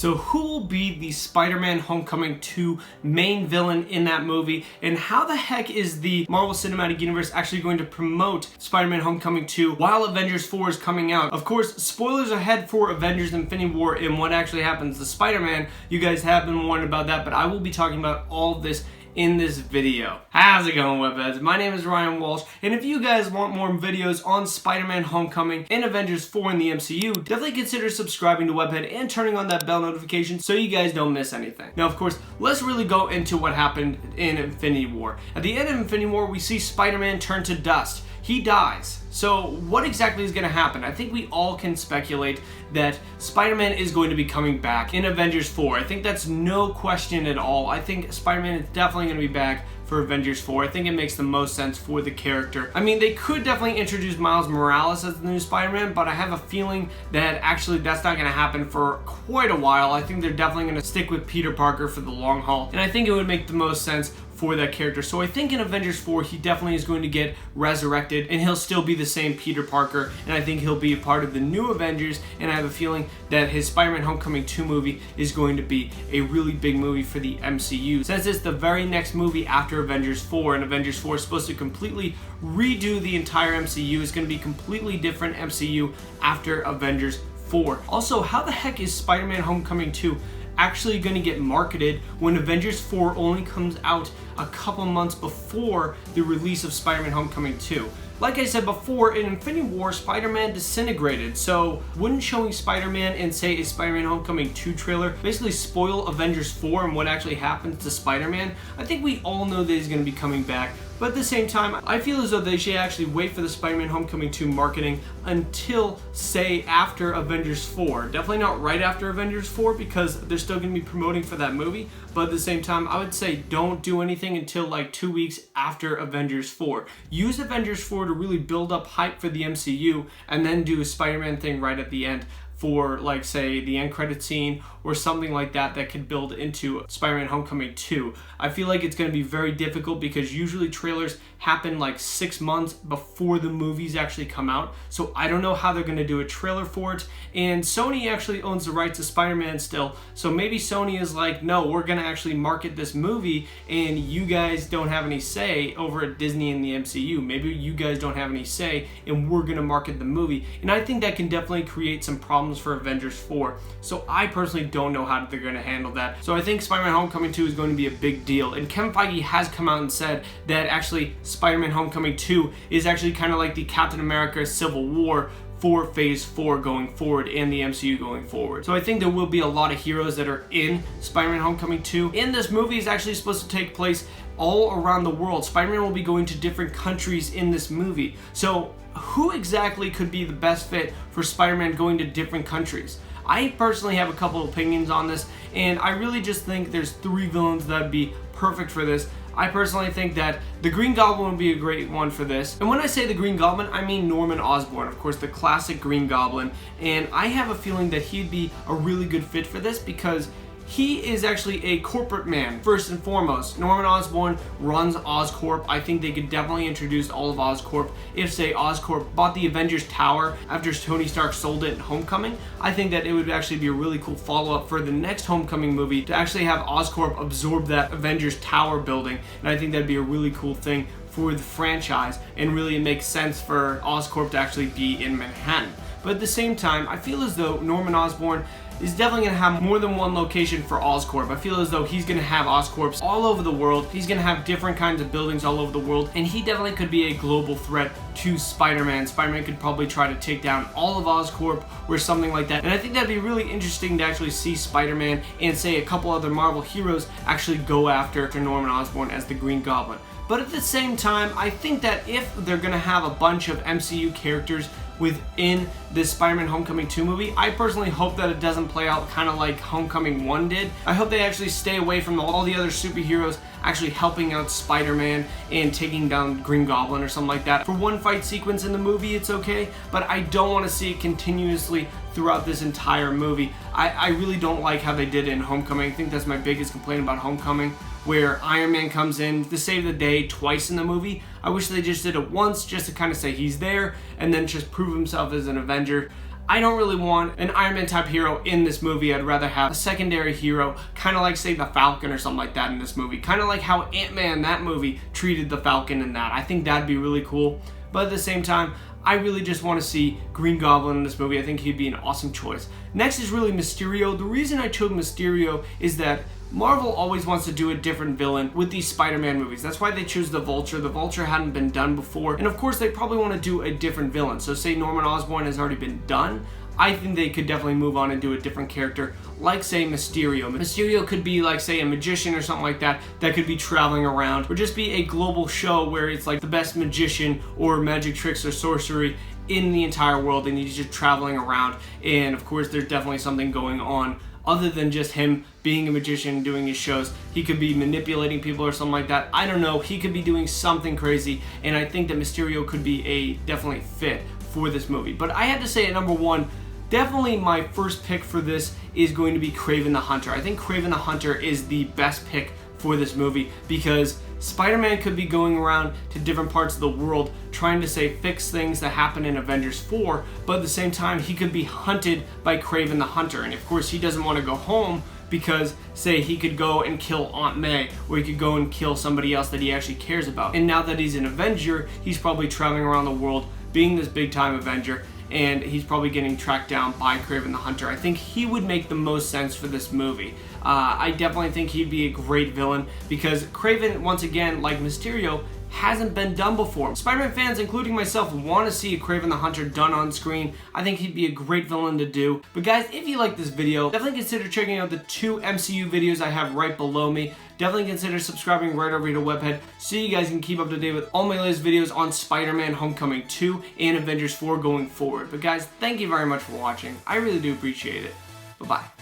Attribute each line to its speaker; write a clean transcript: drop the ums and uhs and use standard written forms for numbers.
Speaker 1: So who will be the Spider-Man Homecoming 2 main villain in that movie, and how the heck is the Marvel Cinematic Universe actually going to promote Spider-Man Homecoming 2 while Avengers 4 is coming out? Of course, spoilers ahead for Avengers Infinity War and what actually happens to Spider-Man. You guys have been warned about that, but I will be talking about all of this in this video. How's it going, Webheads? My name is Ryan Walsh, and if you guys want more videos on Spider-Man Homecoming and Avengers 4 in the MCU, definitely consider subscribing to Webhead and turning on that bell notification so you guys don't miss anything. Now, of course, let's really go into what happened in Infinity War. At the end of Infinity War, we see Spider-Man turn to dust. He dies. So what exactly is going to happen? I think we all can speculate that Spider-Man is going to be coming back in Avengers 4. I think that's no question at all. I think Spider-Man is definitely going to be back for Avengers 4. I think it makes the most sense for the character. I mean, they could definitely introduce Miles Morales as the new Spider-Man, but I have a feeling that actually that's not going to happen for quite a while. I think they're definitely going to stick with Peter Parker for the long haul, and I think it would make the most sense for that character. So I think in Avengers 4 he definitely is going to get resurrected and he'll still be the same Peter Parker, and I think he'll be a part of the new Avengers, and I have a feeling that his Spider-Man Homecoming 2 movie is going to be a really big movie for the MCU, since it's the very next movie after Avengers 4, and Avengers 4 is supposed to completely redo the entire MCU. It's going to be completely different MCU after Avengers 4. Also, how the heck is Spider-Man Homecoming 2 actually going to get marketed when Avengers 4 only comes out a couple months before the release of Spider-Man Homecoming 2? Like I said before, in Infinity War, Spider-Man disintegrated, so wouldn't showing Spider-Man in, say, a Spider-Man Homecoming 2 trailer basically spoil Avengers 4 and what actually happens to Spider-Man? I think we all know that he's going to be coming back, but at the same time, I feel as though they should actually wait for the Spider-Man Homecoming 2 marketing until, say, after Avengers 4. Definitely not right after Avengers 4, because they're still going to be promoting for that movie, but at the same time, I would say don't do anything until like 2 weeks after Avengers 4. Use Avengers 4 to really build up hype for the MCU, and then do a Spider-Man thing right at the end for, like, say, the end credit scene or something like that that could build into Spider-Man Homecoming 2. I feel like it's going to be very difficult because usually trailers happen like 6 months before the movies actually come out, so I don't know how they're going to do a trailer for it. And Sony actually owns the rights to Spider-Man still, so maybe Sony is like, no, we're going to actually market this movie and you guys don't have any say over at Disney and the MCU. Maybe you guys don't have any say and we're going to market the movie, and I think that can definitely create some problems for Avengers 4. So I personally don't know how they're going to handle that. So I think Spider-Man Homecoming 2 is going to be a big deal, and Kevin Feige has come out and said that actually Spider-Man Homecoming 2 is actually kind of like the Captain America Civil War for Phase 4 going forward and the MCU going forward. So I think there will be a lot of heroes that are in Spider-Man Homecoming 2. And this movie is actually supposed to take place all around the world. Spider-Man will be going to different countries in this movie. So who exactly could be the best fit for Spider-Man going to different countries? I personally have a couple opinions on this, and I really just think there's 3 villains that would be perfect for this. I personally think that the Green Goblin would be a great one for this. And when I say the Green Goblin, I mean Norman Osborn, of course, the classic Green Goblin. And I have a feeling that he'd be a really good fit for this because he is actually a corporate man, first and foremost. Norman Osborn runs Oscorp. I think they could definitely introduce all of Oscorp. If, say, Oscorp bought the Avengers Tower after Tony Stark sold it in Homecoming, I think that it would actually be a really cool follow-up for the next Homecoming movie to actually have Oscorp absorb that Avengers Tower building. And I think that'd be a really cool thing for the franchise, and really it makes sense for Oscorp to actually be in Manhattan. But at the same time, I feel as though Norman Osborn is definitely going to have more than one location for Oscorp. I feel as though he's going to have Oscorps all over the world. He's going to have different kinds of buildings all over the world, and he definitely could be a global threat to Spider-Man. Spider-Man could probably try to take down all of Oscorp or something like that, and I think that'd be really interesting to actually see Spider-Man and, say, a couple other Marvel heroes actually go after Norman Osborn as the Green Goblin. But at the same time, I think that if they're going to have a bunch of MCU characters within this Spider-Man Homecoming 2 movie, I personally hope that it doesn't play out kind of like Homecoming 1 did. I hope they actually stay away from all the other superheroes actually helping out Spider-Man and taking down Green Goblin or something like that. For one fight sequence in the movie, it's okay, but I don't want to see it continuously throughout this entire movie. I really don't like how they did it in Homecoming. I think that's my biggest complaint about Homecoming. where Iron Man comes in to save the day twice in the movie. I wish they just did it once just to kind of say he's there and then just prove himself as an Avenger. I don't really want an Iron Man type hero in this movie. I'd rather have a secondary hero, kind of like, say, the Falcon or something like that in this movie. Kind of like how Ant-Man, that movie, treated the Falcon in that. I think that'd be really cool. But at the same time, I really just want to see Green Goblin in this movie. I think he'd be an awesome choice. Next is really Mysterio. The reason I chose Mysterio is that Marvel always wants to do a different villain with these Spider-Man movies. That's why they chose the Vulture. The Vulture hadn't been done before. And of course, they probably want to do a different villain. So say Norman Osborn has already been done. I think they could definitely move on and do a different character, like, say, Mysterio. Mysterio could be, like, say, a magician or something like that, that could be traveling around, or just be a global show where it's like the best magician or magic tricks or sorcery in the entire world, and he's just traveling around. And of course, there's definitely something going on other than just him being a magician and doing his shows. He could be manipulating people or something like that. I don't know. He could be doing something crazy, and I think that Mysterio could be a definitely fit for this movie. But I had to say at number one, definitely my first pick for this is going to be Kraven the Hunter. I think Kraven the Hunter is the best pick for this movie because Spider-Man could be going around to different parts of the world trying to, say, fix things that happen in Avengers 4, but at the same time, he could be hunted by Kraven the Hunter. And of course, he doesn't want to go home because, say, he could go and kill Aunt May, or he could go and kill somebody else that he actually cares about. And now that he's an Avenger, he's probably traveling around the world being this big-time Avenger, and he's probably getting tracked down by Kraven the Hunter. I think he would make the most sense for this movie. I definitely think he'd be a great villain because Kraven, once again, like Mysterio, hasn't been done before. Spider-Man fans, including myself, want to see Kraven the Hunter done on screen. I think he'd be a great villain to do. But guys, if you like this video, definitely consider checking out the 2 MCU videos I have right below me. Definitely consider subscribing right over here to Webhead so you guys can keep up to date with all my latest videos on Spider-Man Homecoming 2 and Avengers 4 going forward. But guys, thank you very much for watching. I really do appreciate it. Bye-bye.